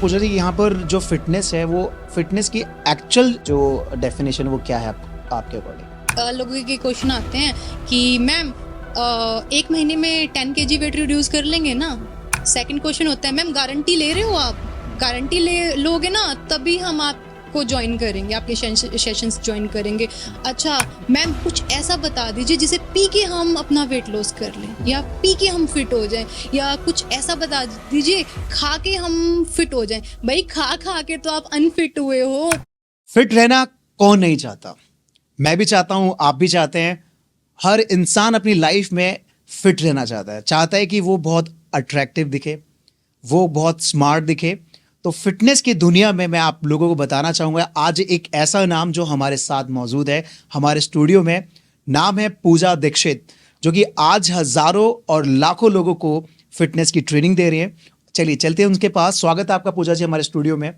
पूछा थी यहाँ पर जो फिटनेस है वो फिटनेस की एक्चुअल जो डेफिनेशन वो क्या है आपके अकॉर्डिंग? लोगों के क्वेश्चन आते हैं कि मैम 1 महीने में 10 kg वेट रिड्यूस कर लेंगे ना। सेकंड क्वेश्चन होता है मैम गारंटी ले रहे हो आप? गारंटी ले लोगे ना तभी हम आपको ज्वाइन करेंगे, आपके सेशंस ज्वाइन करेंगे। अच्छा मैम कुछ ऐसा बता दीजिए जिसे पी के हम अपना वेट लॉस कर लें या पी के हम फिट हो जाएं, या कुछ ऐसा बता दीजिए खा के हम फिट हो जाएं। भाई खा के तो आप अनफिट हुए हो। फिट रहना कौन नहीं चाहता? मैं भी चाहता हूँ, आप भी चाहते हैं। हर इंसान अपनी लाइफ में फिट रहना चाहता है कि वो बहुत अट्रैक्टिव दिखे, वो बहुत स्मार्ट दिखे। तो फिटनेस की दुनिया में मैं आप लोगों को बताना चाहूँगा आज एक ऐसा नाम जो हमारे साथ मौजूद है हमारे स्टूडियो में। नाम है पूजा दीक्षित, जो कि आज हजारों और लाखों लोगों को फिटनेस की ट्रेनिंग दे रही है। चलिए चलते हैं उनके पास। स्वागत है आपका पूजा जी हमारे स्टूडियो में।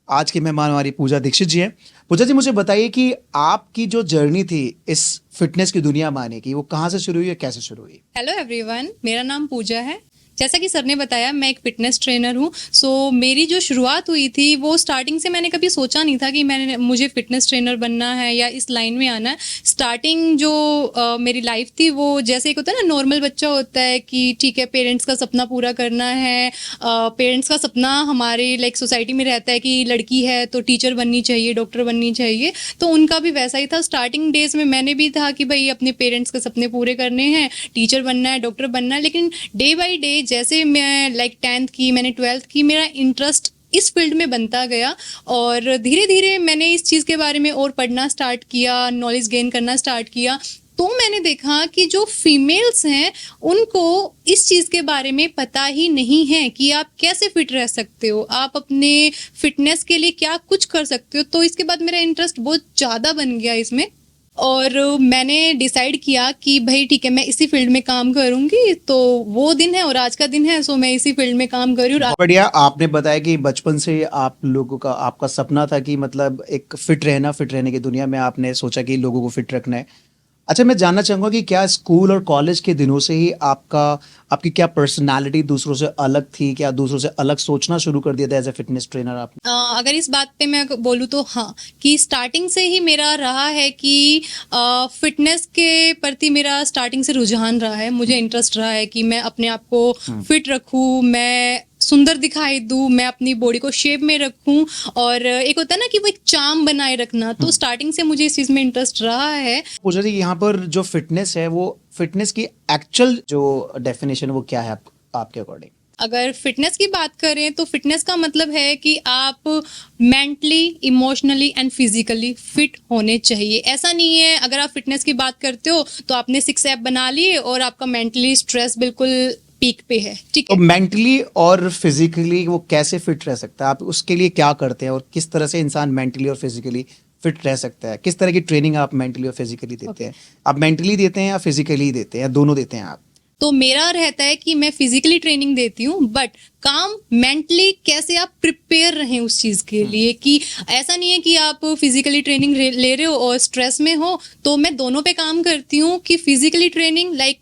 आज की मेहमान हमारी पूजा दीक्षित जी हैं। पूजा जी मुझे बताइए कि आपकी जो जर्नी थी इस फिटनेस की दुनिया में आने की, वो कहाँ से शुरू हुई है, कैसे शुरू हुई? हेलो एवरीवन, मेरा नाम पूजा है। जैसा कि सर ने बताया मैं एक फिटनेस ट्रेनर हूँ। सो मेरी जो शुरुआत हुई थी वो स्टार्टिंग से मैंने कभी सोचा नहीं था कि मुझे फिटनेस ट्रेनर बनना है या इस लाइन में आना है। स्टार्टिंग जो मेरी लाइफ थी वो जैसे एक होता है ना, नॉर्मल बच्चा होता है कि ठीक है पेरेंट्स का सपना पूरा करना है। पेरेंट्स का सपना हमारे लाइक सोसाइटी में रहता है कि लड़की है तो टीचर बननी चाहिए, डॉक्टर बननी चाहिए। तो उनका भी वैसा ही था। स्टार्टिंग डेज में मैंने भी था कि भाई अपने पेरेंट्स के सपने पूरे करने हैं, टीचर बनना है, डॉक्टर बनना है। लेकिन डे बाई डे जैसे मैं लाइक 10th की, मैंने 12th की, मेरा इंटरेस्ट इस फील्ड में बनता गया और धीरे धीरे मैंने इस चीज़ के बारे में और पढ़ना स्टार्ट किया, नॉलेज गेन करना स्टार्ट किया। तो मैंने देखा कि जो फीमेल्स हैं उनको इस चीज़ के बारे में पता ही नहीं है कि आप कैसे फिट रह सकते हो, आप अपने फिटनेस के लिए क्या कुछ कर सकते हो। तो इसके बाद मेरा इंटरेस्ट बहुत ज़्यादा बन गया इसमें और मैंने डिसाइड किया कि भाई ठीक है मैं इसी फील्ड में काम करूंगी। तो वो दिन है और आज का दिन है। सो मैं इसी फील्ड में काम कर रही हूँ। बढ़िया। आपने बताया कि बचपन से आप लोगों का आपका सपना था कि मतलब एक फिट रहने की दुनिया में आपने सोचा कि लोगों को फिट रखना है। अच्छा, मैं जानना चाहूंगा कि क्या स्कूल और कॉलेज के दिनों से ही आपकी क्या पर्सनालिटी दूसरों से अलग थी? क्या दूसरों से अलग सोचना शुरू कर दिया था एज ए फिटनेस ट्रेनर आपने? अगर इस बात पे मैं बोलूँ तो हाँ, कि स्टार्टिंग से ही मेरा रहा है कि फिटनेस के प्रति मेरा स्टार्टिंग से रुझान रहा है। मुझे इंटरेस्ट रहा है कि मैं अपने आप को फिट रखूँ, मैं सुंदर दिखाई दूँ, मैं अपनी बॉडी को शेप में रखूँ। और एक होता है ना कि वो एक चार्म बनाए रखना। तो स्टार्टिंग से मुझे इस चीज़ में इंटरेस्ट रहा है। पूछा जी यहाँ पर जो फिटनेस है वो फिटनेस की एक्चुअल जो डेफिनेशन वो क्या है आपके अकॉर्डिंग? अगर फिटनेस की बात करें तो फिटनेस का मतलब है कि आप mentally, emotionally and physically fit होने चाहिए। ऐसा नहीं है अगर आप फिटनेस की बात करते हो तो आपने 6 ऐप बना लिए और आपका मेंटली स्ट्रेस बिल्कुल पीक पे है, ठीक है। तो मेंटली और फिजिकली वो कैसे फिट रह सकता है? आप उसके लिए क्या करते हैं और किस तरह से इंसान मेंटली और फिजिकली फिट रह सकता है? किस तरह की ट्रेनिंग आप मेंटली और फिजिकली देते हैं? आप मेंटली देते हैं या फिजिकली देते हैं या दोनों देते हैं आप? तो मेरा रहता है कि मैं फिजिकली ट्रेनिंग देती हूँ, बट काम मेंटली कैसे आप प्रिपेयर रहें उस चीज़ के लिए। कि ऐसा नहीं है कि आप फिजिकली ट्रेनिंग ले रहे हो और स्ट्रेस में हो। तो मैं दोनों पे काम करती हूँ कि physically training like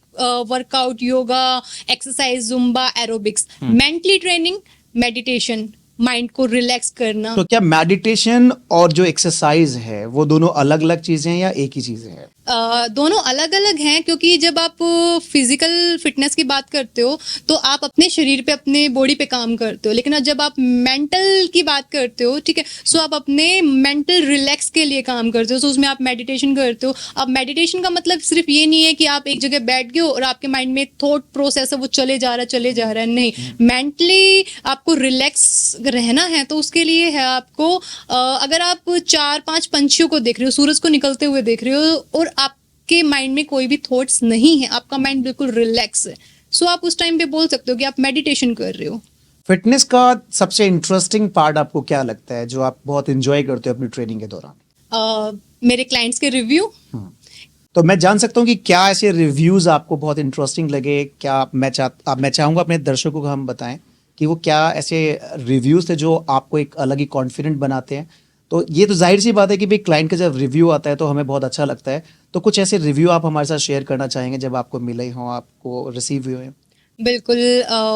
workout, yoga, exercise, Zumba, aerobics. Mentally training, meditation, mind को रिलैक्स करना। तो क्या मेडिटेशन और जो एक्सरसाइज है वो दोनों अलग अलग चीजें हैं या एक ही चीजें हैं? दोनों अलग अलग हैं, क्योंकि जब आप फिजिकल फिटनेस की बात करते हो तो आप अपने शरीर पे, अपने बॉडी पे काम करते हो। लेकिन जब आप मेंटल की बात करते हो, ठीक है, सो आप अपने मेंटल रिलैक्स के लिए काम करते हो। सो उसमें आप मेडिटेशन करते हो। अब मेडिटेशन का मतलब सिर्फ ये नहीं है कि आप एक जगह बैठ गए हो और आपके माइंड में थॉट प्रोसेस है वो चले जा रहा है। नहीं, मेंटली आपको रिलैक्स रहना है तो उसके लिए है आपको अगर आप 4-5 पंछियों को देख रहे हो, सूरज को निकलते हुए देख रहे हो और आपके माइंड में कोई भी थॉट्स नहीं है, आपका माइंड बिल्कुल रिलैक्स है, सो आप उस टाइम पे बोल सकते हो कि आप मेडिटेशन कर रहे हो। फिटनेस का सबसे इंटरेस्टिंग पार्ट आपको क्या लगता है जो आप बहुत एंजॉय करते हो अपनी ट्रेनिंग के दौरान? मेरे क्लाइंट्स के रिव्यू। तो मैं जान सकता हूँ कि क्या ऐसे रिव्यूज आपको बहुत इंटरेस्टिंग लगे? क्या मैं चाहूंगा अपने दर्शकों को हम बताएं कि वो क्या ऐसे रिव्यूज थे जो आपको एक अलग ही कॉन्फिडेंट बनाते हैं। तो ये तो जाहिर सी बात है कि भाई क्लाइंट का जब रिव्यू आता है तो हमें बहुत अच्छा लगता है। तो कुछ ऐसे रिव्यू आप हमारे साथ शेयर करना चाहेंगे जब आपको मिले हों, आपको रिसीव हुए हैं? बिल्कुल,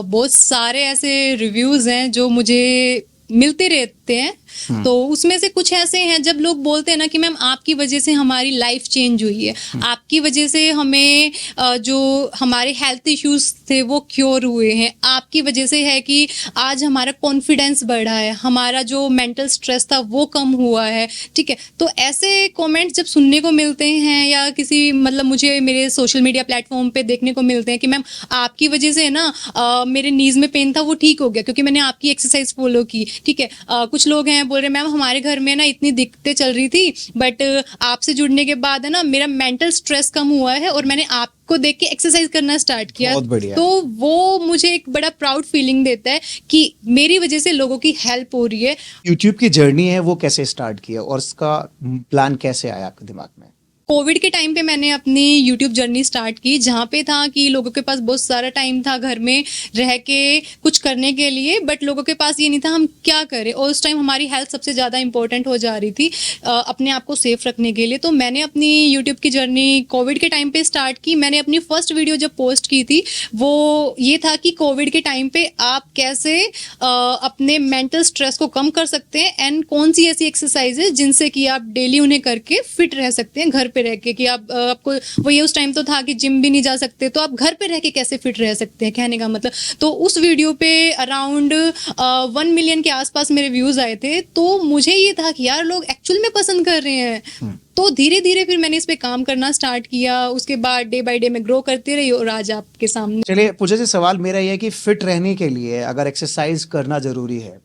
बहुत सारे ऐसे रिव्यूज़ हैं जो मुझे मिलते रहते हैं। तो उसमें से कुछ ऐसे हैं जब लोग बोलते हैं ना कि मैम आपकी वजह से हमारी लाइफ चेंज हुई है, आपकी वजह से हमें जो हमारे हेल्थ इश्यूज थे वो क्योर हुए हैं, आपकी वजह से है कि आज हमारा कॉन्फिडेंस बढ़ा है, हमारा जो मेंटल स्ट्रेस था वो कम हुआ है, ठीक है। तो ऐसे कमेंट्स जब सुनने को मिलते हैं या किसी मतलब मुझे मेरे सोशल मीडिया प्लेटफॉर्म पे देखने को मिलते हैं कि मैम आपकी वजह से ना मेरे नीज में पेन था वो ठीक हो गया क्योंकि मैंने आपकी एक्सरसाइज फॉलो की, ठीक है। कुछ लोग हैं बोल रहे मैम हमारे घर में ना इतनी दिक्कतें चल रही थी बट आपसे जुड़ने के बाद है ना मेरा मेंटल स्ट्रेस कम हुआ है और मैंने आपको देख के एक्सरसाइज करना स्टार्ट किया। बहुत बढ़िया। तो वो मुझे एक बड़ा प्राउड फीलिंग देता है कि मेरी वजह से लोगों की हेल्प हो रही है। यूट्यूब की जर्नी है वो कैसे स्टार्ट किया और इसका प्लान कैसे आया आपके दिमाग में? कोविड के टाइम पे मैंने अपनी यूट्यूब जर्नी स्टार्ट की, जहाँ पे था कि लोगों के पास बहुत सारा टाइम था घर में रह के कुछ करने के लिए, बट लोगों के पास ये नहीं था हम क्या करें, और उस टाइम हमारी हेल्थ सबसे ज़्यादा इंपॉर्टेंट हो जा रही थी अपने आप को सेफ रखने के लिए। तो मैंने अपनी यूट्यूब की जर्नी कोविड के टाइम पे स्टार्ट की। मैंने अपनी फर्स्ट वीडियो जब पोस्ट की थी वो ये था कि कोविड के टाइम पे आप कैसे अपने मेंटल स्ट्रेस को कम कर सकते हैं एंड कौन सी ऐसी एक्सरसाइज है जिनसे कि आप डेली उन्हें करके फिट रह सकते हैं घर पे रह के, कि आपको वो ये उस टाइम तो था कि जिम भी नहीं जा सकते, तो आप घर पे रह के कैसे फिट रह सकते हैं, कहने का मतलब। तो उस वीडियो पे अराउंड 1 मिलियन के आसपास मेरे व्यूज आए थे। तो मुझे ये था कि यार लोग एक्चुअल में पसंद कर रहे हैं। तो धीरे धीरे फिर मैंने इस पे काम करना स्टार्ट किया, उसके बाद डे बाय डे में ग्रो करती रही और आज आपके सामने। चलिए पूजा जी, सवाल मेरा ये है कि फिट रहने के लिए अगर एक्सरसाइज करना जरूरी है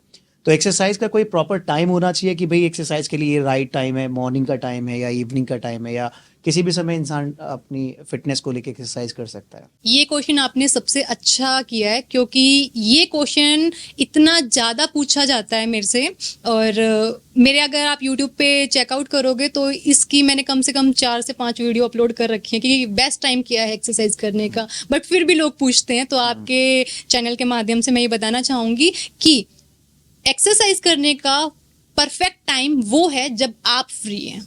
तो एक्सरसाइज का कोई प्रॉपर टाइम होना चाहिए कि भाई एक्सरसाइज के लिए ये राइट टाइम है, मॉर्निंग का टाइम है या इवनिंग का टाइम है, या किसी भी समय इंसान अपनी फिटनेस को लेकर एक्सरसाइज कर सकता है? ये क्वेश्चन आपने सबसे अच्छा किया है क्योंकि ये क्वेश्चन इतना ज़्यादा पूछा जाता है मेरे से, और मेरे अगर आप YouTube पे चेकआउट करोगे तो इसकी मैंने कम से कम 4 से 5 वीडियो अपलोड कर रखी है कि बेस्ट टाइम क्या है एक्सरसाइज करने का, बट फिर भी लोग पूछते हैं। तो आपके चैनल के माध्यम से मैं ये बताना चाहूँगी कि एक्सरसाइज करने का परफेक्ट टाइम वो है जब आप फ्री हैं,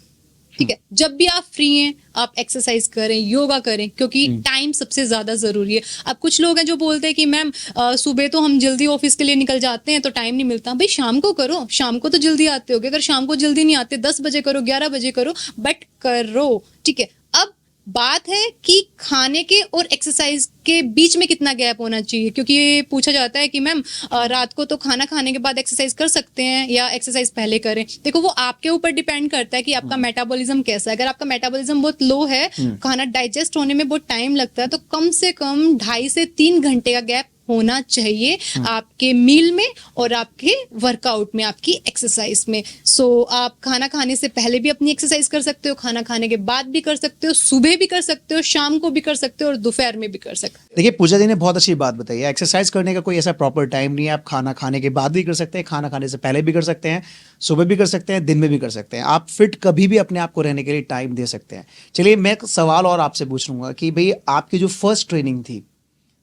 ठीक है। जब भी आप फ्री हैं आप एक्सरसाइज करें, योगा करें, क्योंकि टाइम सबसे ज्यादा जरूरी है। अब कुछ लोग हैं जो बोलते हैं कि मैम सुबह तो हम जल्दी ऑफिस के लिए निकल जाते हैं तो टाइम नहीं मिलता। भाई शाम को करो, शाम को तो जल्दी आते होगे, अगर शाम को जल्दी नहीं आते 10 बजे करो, 11 बजे करो, बट करो, ठीक है। अब बात है कि खाने के और एक्सरसाइज के बीच में कितना गैप होना चाहिए, क्योंकि ये पूछा जाता है कि मैम रात को तो खाना खाने के बाद एक्सरसाइज कर सकते हैं या एक्सरसाइज पहले करें। देखो वो आपके ऊपर डिपेंड करता है कि आपका मेटाबॉलिज्म कैसा है। अगर आपका मेटाबॉलिज्म बहुत लो है, खाना डाइजेस्ट होने में बहुत टाइम लगता है, तो कम से कम 2.5 से 3 घंटे का गैप होना चाहिए आपके मील में और आपके वर्कआउट में, आपकी एक्सरसाइज में। सो आप खाना खाने से पहले भी अपनी एक्सरसाइज कर सकते हो, खाना खाने के बाद भी कर सकते हो, सुबह भी कर सकते हो, शाम को भी कर सकते हो और दोपहर में भी कर सकते हो। देखिए पूजा जी ने बहुत अच्छी बात बताई है, एक्सरसाइज करने का कोई ऐसा प्रॉपर टाइम नहीं है। आप खाना खाने के बाद भी कर सकते हैं, खाना खाने से पहले भी कर सकते हैं, सुबह भी कर सकते हैं, दिन में भी कर सकते हैं। आप फिट कभी भी अपने आप को रहने के लिए टाइम दे सकते हैं। चलिए मैं एक सवाल और आपसे पूछ लूंगा कि भाई आपकी जो फर्स्ट ट्रेनिंग थी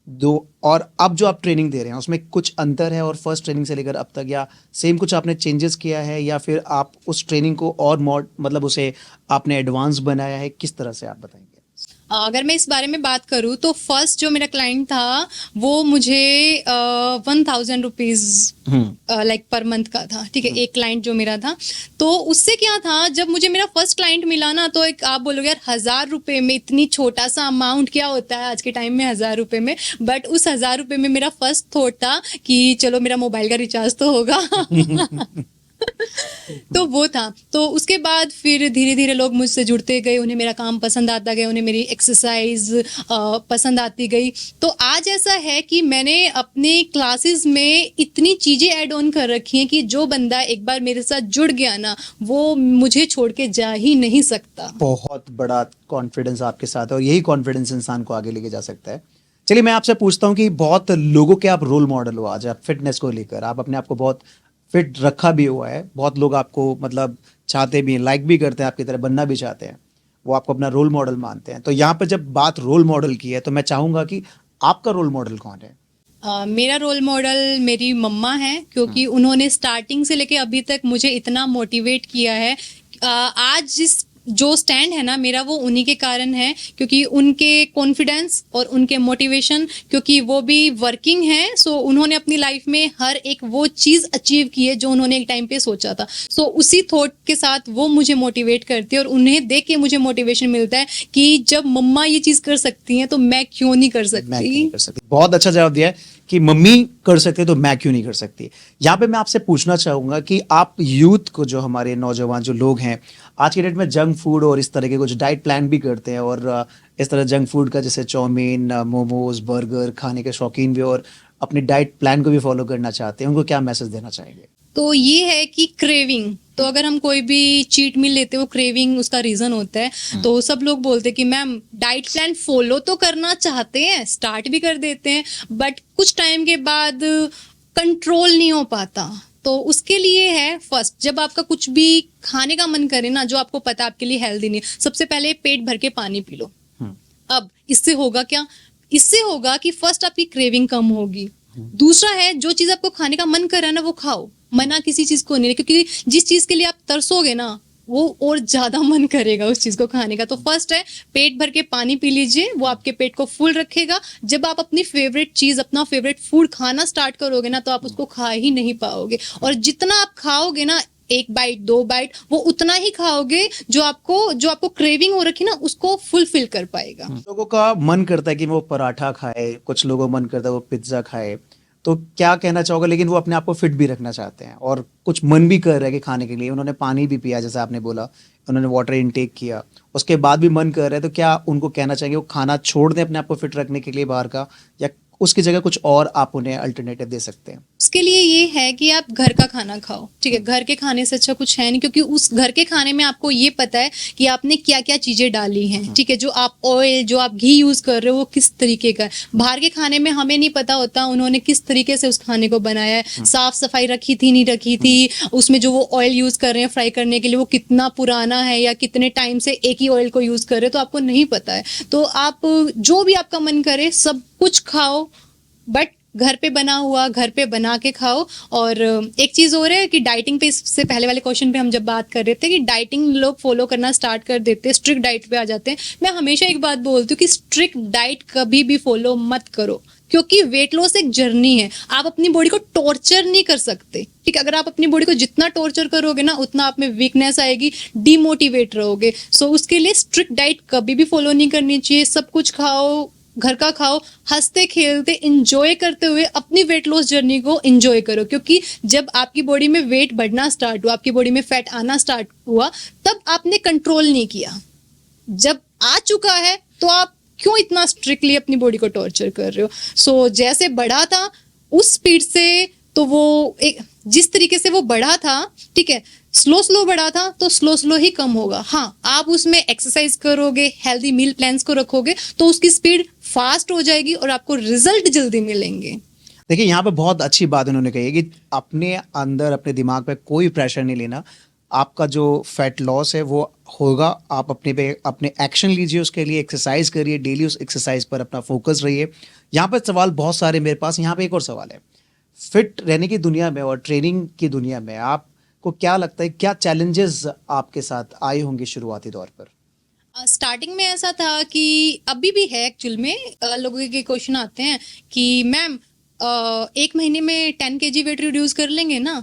दो और अब जो आप ट्रेनिंग दे रहे हैं उसमें कुछ अंतर है, और फर्स्ट ट्रेनिंग से लेकर अब तक, या सेम कुछ आपने चेंजेस किया है, या फिर आप उस ट्रेनिंग को और मतलब उसे आपने एडवांस बनाया है, किस तरह से आप बताएंगे? अगर मैं इस बारे में बात करूँ तो फर्स्ट जो मेरा क्लाइंट था वो मुझे 1000 रुपीज लाइक पर मंथ का था, ठीक है, एक क्लाइंट जो मेरा था। तो उससे क्या था, जब मुझे मेरा फर्स्ट क्लाइंट मिला ना, तो एक आप बोलोगे यार 1000 रुपये में इतनी छोटा सा अमाउंट क्या होता है आज के टाइम में 1000 रुपये में, बट उस 1000 रुपये में मेरा फर्स्ट थॉट था कि चलो मेरा मोबाइल का रिचार्ज तो होगा। तो वो था। तो उसके बाद फिर धीरे धीरे लोग मुझसे जुड़ते गए, उन्हें मेरा काम पसंद आता गया, उन्हें मेरी एक्सरसाइज पसंद आती गई। तो आज ऐसा है कि मैंने अपने क्लासेस में इतनी चीज़ें ऐड ऑन कर रखी हैं कि जो बंदा एक बार मेरे साथ जुड़ गया ना वो मुझे छोड़ के जा ही नहीं सकता। बहुत बड़ा कॉन्फिडेंस आपके साथ है और यही कॉन्फिडेंस इंसान को आगे लेके जा सकता है। चलिए मैं आपसे पूछता हूँ कि बहुत लोगों के आप रोल मॉडल हो आज, आप फिटनेस को लेकर, आप अपने आप को बहुत फिट रखा भी हुआ है, बहुत लोग आपको मतलब चाहते भी हैं, लाइक भी करते हैं, आपकी तरह बनना भी चाहते हैं, वो आपको अपना रोल मॉडल मानते हैं। तो यहाँ पर जब बात रोल मॉडल की है तो मैं चाहूँगा कि आपका रोल मॉडल कौन है? मेरा रोल मॉडल मेरी मम्मा है, क्योंकि उन्होंने स्टार्टिंग से लेके अभी तक मुझे इतना मोटिवेट किया है। आज जिस जो स्टैंड है ना मेरा, वो उन्हीं के कारण है, क्योंकि उनके कॉन्फिडेंस और उनके मोटिवेशन, क्योंकि वो भी वर्किंग है, सो उन्होंने अपनी लाइफ में हर एक वो चीज़ अचीव की है जो उन्होंने एक टाइम पे सोचा था। सो उसी थॉट के साथ वो मुझे मोटिवेट करती है, और उन्हें देख के मुझे मोटिवेशन मिलता है कि जब मम्मा ये चीज़ कर सकती हैं तो मैं क्यों नहीं कर मैं क्यों सकती। नहीं कर सकती। बहुत अच्छा जवाब दिया है कि मम्मी कर सकते हैं तो मैं क्यों नहीं कर सकती। यहाँ पे मैं आपसे पूछना चाहूंगा कि आप यूथ को, जो हमारे नौजवान जो लोग हैं आज के डेट में जंक फूड और इस तरह के कुछ डाइट प्लान भी करते हैं, और इस तरह जंक फूड का जैसे चाउमीन, मोमोज, बर्गर खाने के शौकीन भी, और अपने डाइट प्लान को भी फॉलो करना चाहते हैं, उनको क्या मैसेज देना चाहेंगे? तो ये है कि क्रेविंग, तो अगर हम कोई भी चीट मील लेते हो, क्रेविंग उसका रीजन होता है। तो सब लोग बोलते हैं कि मैम डाइट प्लान फॉलो तो करना चाहते हैं, स्टार्ट भी कर देते हैं, बट कुछ टाइम के बाद कंट्रोल नहीं हो पाता। तो उसके लिए है, फर्स्ट जब आपका कुछ भी खाने का मन करे ना, जो आपको पता है आपके लिए हेल्दी नहीं है, सबसे पहले पेट भर के पानी पी लो। अब इससे होगा क्या? इससे होगा कि फर्स्ट आपकी क्रेविंग कम होगी। दूसरा है, जो चीज आपको खाने का मन कर रहा है ना, वो खाओ, मना किसी चीज को नहीं है, क्योंकि जिस चीज के लिए आप तरसोगे ना, वो और ज्यादा मन करेगा उस चीज को खाने का। तो फर्स्ट है, पेट भर के पानी पी लीजिए, वो आपके पेट को फुल रखेगा। जब आप अपनी फेवरेट चीज, अपना फेवरेट फूड खाना स्टार्ट करोगे ना, तो आप उसको खा ही नहीं पाओगे, और जितना आप खाओगे ना, 1 बाइट 2 बाइट, वो उतना ही खाओगे जो आपको क्रेविंग हो रखी ना, उसको फुलफिल कर पाएगा। लोगों का मन करता है कि वो पराठा खाए, कुछ लोगों का मन करता है वो पिज्ज़ा खाए, तो क्या कहना चाहोगे? लेकिन वो अपने आप को फिट भी रखना चाहते हैं और कुछ मन भी कर रहा है कि खाने के लिए, उन्होंने पानी भी पिया जैसे आपने बोला, उन्होंने वाटर इनटेक किया, उसके बाद भी मन कर रहा है, तो क्या उनको कहना चाहेंगे वो खाना छोड़ दें अपने आप को फिट रखने के लिए बाहर का, या उसकी जगह कुछ और आप उन्हें अल्टरनेटिव दे सकते हैं? उसके लिए ये है कि आप घर का खाना खाओ, ठीक है। घर के खाने से अच्छा कुछ है नहीं, क्योंकि उस घर के खाने में आपको ये पता है कि आपने क्या क्या चीजें डाली हैं, ठीक है। जो आप ऑयल, जो आप घी यूज कर रहे हो, वो किस तरीके का है। बाहर के खाने में हमें नहीं पता होता उन्होंने किस तरीके से उस खाने को बनाया है, साफ सफाई रखी थी नहीं रखी थी, उसमें जो वो ऑयल यूज कर रहे हैं फ्राई करने के लिए, वो कितना पुराना है या कितने टाइम से एक ही ऑयल को यूज कर रहे हो, तो आपको नहीं पता है। तो आप जो भी आपका मन करे सब कुछ खाओ, बट घर पे बना हुआ, घर पे बना के खाओ। और एक चीज और है कि डाइटिंग पे, इससे पहले वाले क्वेश्चन पे हम जब बात कर रहे थे कि डाइटिंग लोग फॉलो करना स्टार्ट कर देते हैं, स्ट्रिक्ट डाइट पे आ जाते हैं। मैं हमेशा एक बात बोलती हूँ कि स्ट्रिक्ट डाइट कभी भी फॉलो मत करो, क्योंकि वेट लॉस एक जर्नी है। आप अपनी बॉडी को टॉर्चर नहीं कर सकते, ठीक है। अगर आप अपनी बॉडी को जितना टॉर्चर करोगे ना, उतना आप में वीकनेस आएगी, डिमोटिवेट रहोगे। सो उसके लिए स्ट्रिक्ट डाइट कभी भी फॉलो नहीं करनी चाहिए। सब कुछ खाओ, घर का खाओ, हंसते खेलते एंजॉय करते हुए अपनी वेट लॉस जर्नी को एंजॉय करो, क्योंकि जब आपकी बॉडी में वेट बढ़ना स्टार्ट हुआ, आपकी बॉडी में फैट आना स्टार्ट हुआ, तब आपने कंट्रोल नहीं किया। जब आ चुका है तो आप क्यों इतना स्ट्रिक्टली अपनी बॉडी को टॉर्चर कर रहे हो? सो जैसे बढ़ा था उस स्पीड से, तो वो एक जिस तरीके से वो बढ़ा था, ठीक है, स्लो स्लो बढ़ा था, तो स्लो स्लो ही कम होगा। हाँ, आप उसमें एक्सरसाइज करोगे, हेल्दी मील प्लान्स को रखोगे, तो उसकी स्पीड फास्ट हो जाएगी और आपको रिजल्ट जल्दी मिलेंगे। देखिए, यहाँ पे बहुत अच्छी बात उन्होंने कही है कि अपने अंदर, अपने दिमाग पे कोई प्रेशर नहीं लेना। आपका जो फैट लॉस है वो होगा, आप अपने एक्शन लीजिए, उसके लिए एक्सरसाइज करिए, डेली उस एक्सरसाइज पर अपना फोकस रहिए। यहाँ पर सवाल बहुत सारे मेरे पास, यहाँ पे एक और सवाल है। फिट रहने की दुनिया में और ट्रेनिंग की दुनिया में आपको क्या लगता है, क्या चैलेंजेस आपके साथ आए होंगे शुरुआती दौर पर? स्टार्टिंग में ऐसा था कि अभी भी है एक्चुअल में, लोगों के क्वेश्चन आते हैं कि मैम 1 महीने में 10 kg वेट रिड्यूस कर लेंगे ना।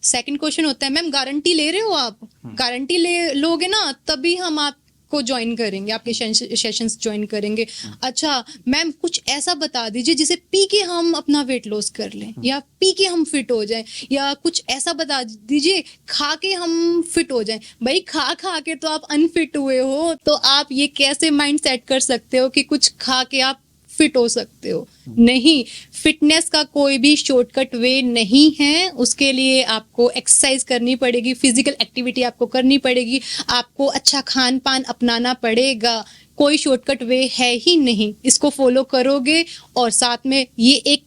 सेकंड क्वेश्चन होता है, मैम गारंटी ले रहे हो आप? गारंटी ले लोगे ना तभी हम आपको ज्वाइन करेंगे, आपके सेशंस ज्वाइन करेंगे। अच्छा मैम, कुछ ऐसा बता दीजिए जिसे पी के हम अपना वेट लॉस कर लें, या पी के हम फिट हो जाएं, या कुछ ऐसा बता दीजिए खा के हम फिट हो जाएं। भाई खा खा के तो आप अनफिट हुए हो, तो आप ये कैसे माइंड सेट कर सकते हो कि कुछ खा के आप फिट हो सकते हो? नहीं, फिटनेस का कोई भी शॉर्टकट वे नहीं है। उसके लिए आपको एक्सरसाइज करनी पड़ेगी, फिजिकल एक्टिविटी आपको करनी पड़ेगी, आपको अच्छा खान पान अपनाना पड़ेगा। कोई शॉर्टकट वे है ही नहीं। इसको फॉलो करोगे, और साथ में ये एक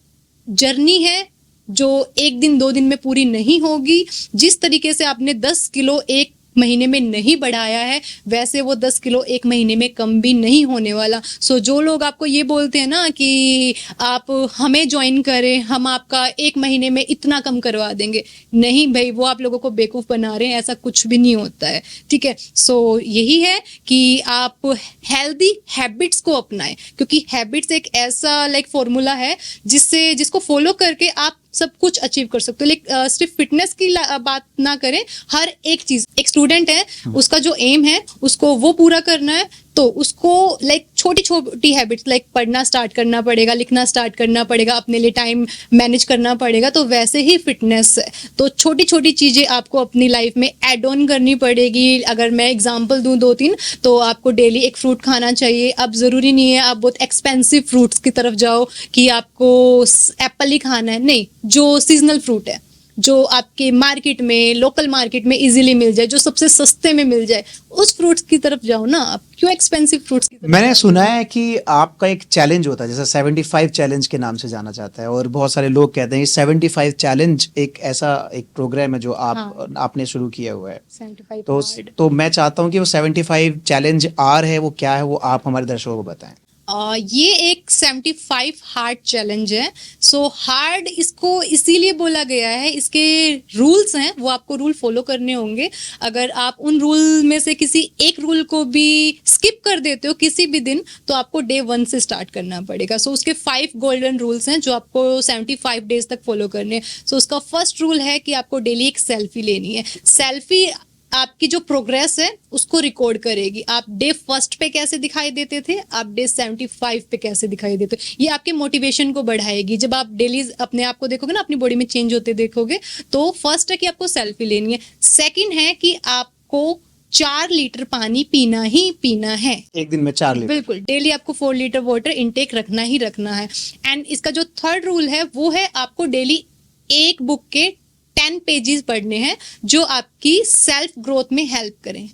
जर्नी है जो 1 दिन 2 दिन में पूरी नहीं होगी। जिस तरीके से आपने 10 किलो 1 महीने में नहीं बढ़ाया है, वैसे वो 10 किलो एक महीने में कम भी नहीं होने वाला। सो जो लोग आपको ये बोलते हैं ना कि आप हमें ज्वाइन करें, हम आपका एक महीने में इतना कम करवा देंगे, नहीं भाई, वो आप लोगों को बेवकूफ़ बना रहे हैं, ऐसा कुछ भी नहीं होता है, ठीक है। सो यही है कि आप हेल्दी हैबिट्स को अपनाएं, क्योंकि हैबिट्स एक ऐसा फॉर्मूला है जिसको फॉलो करके आप सब कुछ अचीव कर सकते हो। सिर्फ फिटनेस की बात ना करें, हर एक चीज, एक स्टूडेंट है, उसका जो एम है उसको वो पूरा करना है, तो उसको छोटी छोटी हैबिट्स पढ़ना स्टार्ट करना पड़ेगा, लिखना स्टार्ट करना पड़ेगा, अपने लिए टाइम मैनेज करना पड़ेगा। तो वैसे ही फिटनेस है, तो छोटी छोटी चीजें आपको अपनी लाइफ में ऐड ऑन करनी पड़ेगी। अगर मैं एग्जांपल दूं 2-3, तो आपको डेली एक फ्रूट खाना चाहिए। अब जरूरी नहीं है आप बहुत एक्सपेंसिव फ्रूट्स की तरफ जाओ कि आपको एप्पल ही खाना है, नहीं, जो सीजनल फ्रूट है, जो आपके मार्केट में, लोकल मार्केट में इजीली मिल जाए, जो सबसे सस्ते में मिल जाए, उस फ्रूट्स की तरफ जाओ ना, आप क्यों एक्सपेंसिव फ्रूट्स की तरफ मैंने जाओ? सुना है कि आपका एक चैलेंज होता है, जैसे 75 चैलेंज के नाम से जाना जाता है, और बहुत सारे लोग कहते हैं कि 75 चैलेंज एक ऐसा एक प्रोग्राम है जो आपने शुरू किया हुआ है। 75 तो hard। तो मैं चाहता हूँ कि वो 75 चैलेंज आर है, वो क्या है, वो आप हमारे दर्शकों को बताएं। ये एक 75 हार्ड चैलेंज है। सो हार्ड इसको इसीलिए बोला गया है, इसके रूल्स हैं, वो आपको रूल फॉलो करने होंगे। अगर आप उन रूल में से किसी एक रूल को भी स्किप कर देते हो किसी भी दिन, तो आपको डे 1 से स्टार्ट करना पड़ेगा। सो उसके 5 गोल्डन रूल्स हैं जो आपको 75 डेज तक फॉलो करने हैं। सो उसका फर्स्ट रूल है कि आपको डेली एक सेल्फी लेनी है। सेल्फी आपकी जो प्रोग्रेस है उसको रिकॉर्ड करेगी। आप डे 1 पे कैसे दिखाई देते थे, आप डे 75 पे कैसे दिखाई देते हो, ये आपके मोटिवेशन को बढ़ाएगी। जब आप डेली अपने आप को देखोगे ना, अपनी बॉडी में चेंज होते देखोगे, तो फर्स्ट है कि आपको सेल्फी लेनी है। सेकंड है कि आपको 4 लीटर पानी पीना ही पीना है। एक दिन में 4 लीटर? बिल्कुल, डेली आपको 4 लीटर वाटर इनटेक रखना ही रखना है। एंड इसका जो थर्ड रूल है वो है आपको डेली एक बुक के 10 पेजेस पढ़ने हैं जो आपकी सेल्फ ग्रोथ में हेल्प करें।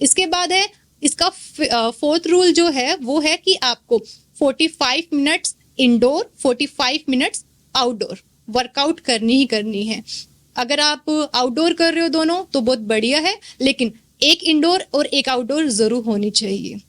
इसके बाद है इसका फोर्थ रूल जो है वो है कि आपको 45 minutes indoor, 45 minutes outdoor workout करनी ही करनी है। अगर आप आउटडोर कर रहे हो दोनों तो बहुत बढ़िया है, लेकिन एक इंडोर और एक आउटडोर जरूर होनी चाहिए।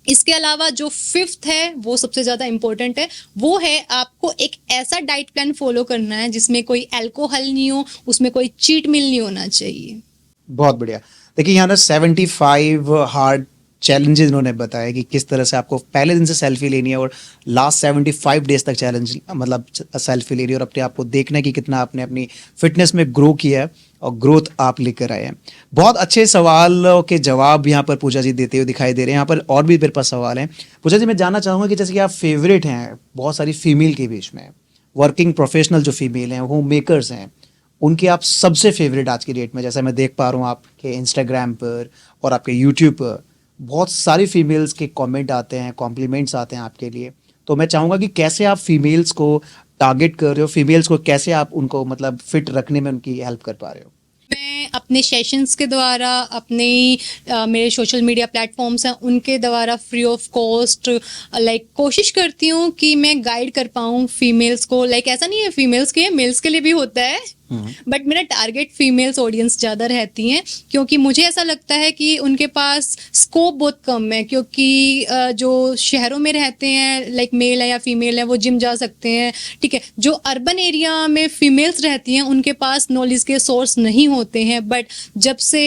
इसके अलावा जो 5th है वो सबसे ज़्यादा इम्पोर्टेंट है, वो है आपको एक ऐसा डाइट प्लान फॉलो करना है जिसमें कोई अल्कोहल नहीं हो, उसमें कोई चीट मील नहीं होना चाहिए। बहुत बढ़िया। देखिए यहाँ ना 75 हार्ड चैलेंजेस इन्होंने बताया कि किस तरह से आपको पहले दिन से सेल्फी लेनी है और लास्ट 75 डेज तक चैलेंज मतलब सेल्फी लेनी है, और अपने आप को देखना है कि कितना आपने अपनी फिटनेस में ग्रो किया है और ग्रोथ आप लेकर आए हैं। बहुत अच्छे सवालों के जवाब यहाँ पर पूजा जी देते हुए दिखाई दे रहे हैं। यहाँ पर और भी मेरे पास सवाल हैं। पूजा जी, मैं जानना चाहूँगा कि जैसे कि आप फेवरेट हैं बहुत सारी फीमेल के बीच में, वर्किंग प्रोफेशनल जो फीमेल हैं, होम मेकर्स हैं, उनके आप सबसे फेवरेट आज की डेट में, जैसा मैं देख पा रहा हूँ आपके इंस्टाग्राम पर और आपके यूट्यूब पर बहुत सारी फीमेल्स के कमेंट आते हैं, कॉम्प्लीमेंट्स आते हैं आपके लिए। तो मैं चाहूँगा कि कैसे आप फीमेल्स को टारगेट कर रहे हो, फीमेल्स को कैसे आप उनको मतलब फिट रखने में उनकी हेल्प कर पा रहे हो? मैं अपने सेशंस के द्वारा, अपने मेरे सोशल मीडिया प्लेटफॉर्म्स हैं उनके द्वारा फ्री ऑफ कॉस्ट कोशिश करती हूँ कि मैं गाइड कर पाऊँ फीमेल्स को। ऐसा नहीं है फीमेल्स के, मेल्स के लिए भी होता है, बट मेरा टारगेट फीमेल्स ऑडियंस ज़्यादा रहती हैं, क्योंकि मुझे ऐसा लगता है कि उनके पास स्कोप बहुत कम है। क्योंकि जो शहरों में रहते हैं मेल है या फीमेल है वो जिम जा सकते हैं, ठीक है। जो अर्बन एरिया में फीमेल्स रहती हैं उनके पास नॉलेज के सोर्स नहीं होते हैं। बट जब से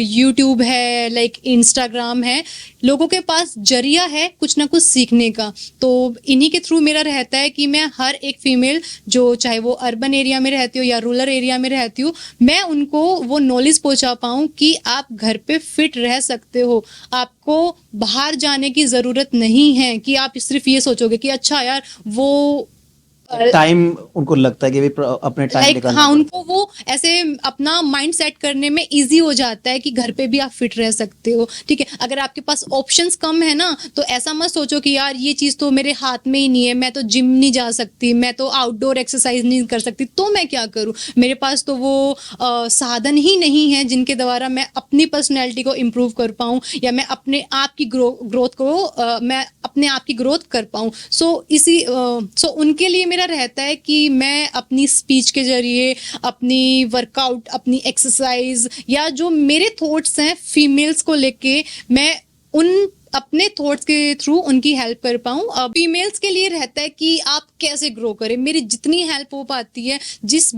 यूट्यूब है, इंस्टाग्राम है, लोगों के पास जरिया है कुछ ना कुछ सीखने का। तो इन्हीं के थ्रू मेरा रहता है कि मैं हर एक फीमेल, जो चाहे वो अर्बन एरिया में रहती हो या रूरल एरिया में रहती हो, मैं उनको वो नॉलेज पहुंचा पाऊँ कि आप घर पे फिट रह सकते हो। आपको बाहर जाने की ज़रूरत नहीं है कि आप सिर्फ ये सोचोगे कि अच्छा यार वो टाइम उनको लगता है कि भी अपने टाइम निकालना हाँ, पड़ता है। उनको वो ऐसे अपना माइंड सेट करने में इजी हो जाता है कि घर पे भी आप फिट रह सकते हो, ठीक है। अगर आपके पास ऑप्शंस कम है ना, तो ऐसा मत सोचो कि यार ये चीज़ तो मेरे हाथ में ही नहीं है, मैं तो जिम नहीं जा सकती, मैं तो आउटडोर एक्सरसाइज नहीं कर सकती, तो मैं क्या करूँ, मेरे पास तो वो साधन ही नहीं है जिनके द्वारा मैं अपनी पर्सनैलिटी को इम्प्रूव कर पाऊँ या मैं अपने आप की ग्रोथ को मैं अपने आप की ग्रोथ कर पाऊँ। सो उनके लिए मेरा मेरा रहता है कि मैं अपनी स्पीच के जरिए, अपनी वर्कआउट, अपनी एक्सरसाइज या जो मेरे थॉट्स हैं फीमेल्स को लेके, मैं उन अपने थॉट्स के थ्रू उनकी हेल्प कर पाऊँ। फीमेल्स के लिए रहता है कि आप कैसे ग्रो करें, मेरी जितनी हेल्प हो पाती है, जिस